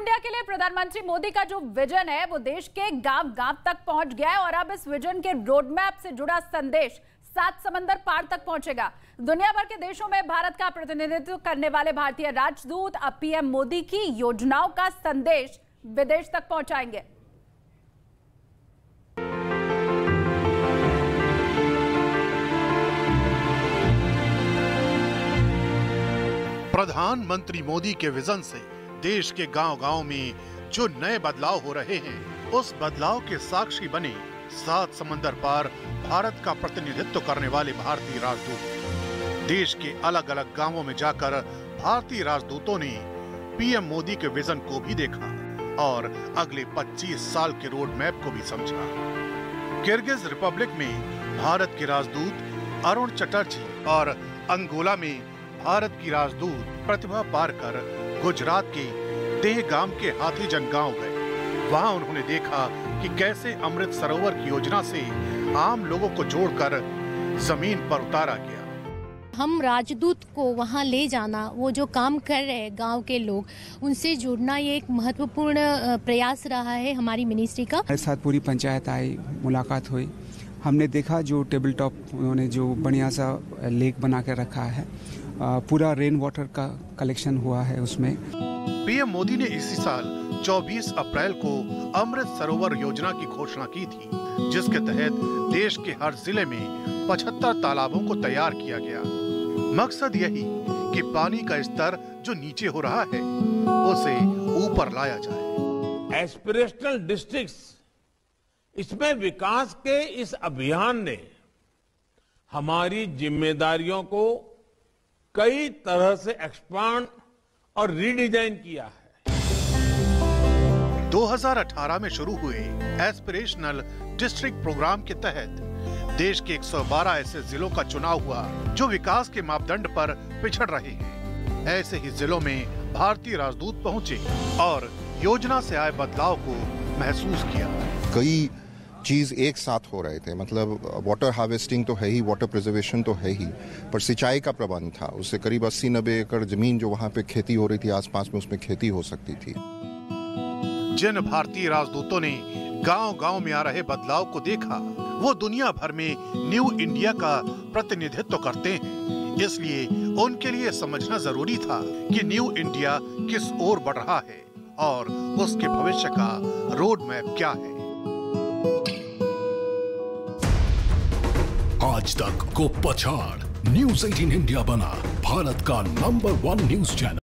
India के लिए प्रधानमंत्री मोदी का जो विजन है वो देश के गांव-गांव तक पहुंच गया है और अब इस विजन के रोडमैप से जुड़ा संदेश 7 समंदर पार तक पहुंचेगा। दुनिया भर के देशों में भारत का प्रतिनिधित्व करने वाले भारतीय राजदूत अब पीएम मोदी की योजनाओं का संदेश विदेश तक पहुंचाएंगे। प्रधानमंत्री मोदी के विजन से देश के गांव-गांव में जो नए बदलाव हो रहे हैं, उस बदलाव के साक्षी बने 7 समंदर पार भारत का प्रतिनिधित्व करने वाले भारतीय राजदूत। देश के अलग-अलग गांवों में जाकर भारतीय राजदूतों ने पीएम मोदी के विजन को भी देखा और अगले 25 साल के रोड मैप को भी समझा। किर्गिज रिपब्लिक में भारत के राजदूत अरुण चटर्जी और अंगोला में भारत की राजदूत प्रतिभा पारकर गुजरात के देहगाम के हाथीजंग गांव गए। वहां उन्होंने देखा कि कैसे अमृत सरोवर की योजना से आम लोगों को जोड़कर जमीन पर उतारा गया। हम राजदूत को वहां ले जाना, वो जो काम कर रहे हैं गांव के लोग, उनसे जुड़ना, ये एक महत्वपूर्ण प्रयास रहा है हमारी मिनिस्ट्री का। हमारे साथ पूरी पंचायत आई, मुलाकात हुई, हमने देखा जो टेबल टॉप उन्होंने जो बढ़िया सा लेक बना के रखा है, पूरा रेन वाटर का कलेक्शन हुआ है उसमें। पीएम मोदी ने इसी साल 24 अप्रैल को अमृत सरोवर योजना की घोषणा की थी, जिसके तहत देश के हर जिले में 75 तालाबों को तैयार किया गया। मकसद यही कि पानी का स्तर जो नीचे हो रहा है उसे ऊपर लाया जाए। एस्पिरेशनल डिस्ट्रिक्ट्स, इसमें विकास के इस अभियान ने हमारी जिम्मेदारियों को कई तरह से एक्सपांड और रीडिजाइन किया है। 2018 में शुरू हुए एस्पिरेशनल डिस्ट्रिक्ट प्रोग्राम के तहत देश के 112 ऐसे जिलों का चुनाव हुआ जो विकास के मापदंड पर पिछड़ रहे हैं। ऐसे ही जिलों में भारतीय राजदूत पहुंचे और योजना से आए बदलाव को महसूस किया। कई चीज एक साथ हो रहे थे, मतलब वाटर हार्वेस्टिंग तो है ही, वाटर प्रिजर्वेशन तो है ही, पर सिंचाई का प्रबंध था। उससे करीब 80-90 एकड़ जमीन जो वहाँ पे खेती हो रही थी आसपास में, उसमें खेती हो सकती थी। जिन भारतीय राजदूतों ने गांव-गांव में आ रहे बदलाव को देखा, वो दुनिया भर में न्यू इंडिया का प्रतिनिधित्व करते हैं। इसलिए उनके लिए समझना जरूरी था कि न्यू इंडिया किस ओर बढ़ रहा है और उसके भविष्य का रोड मैप क्या है। आज तक को पछाड़ न्यूज़ 18 इंडिया बना भारत का नंबर 1 न्यूज चैनल।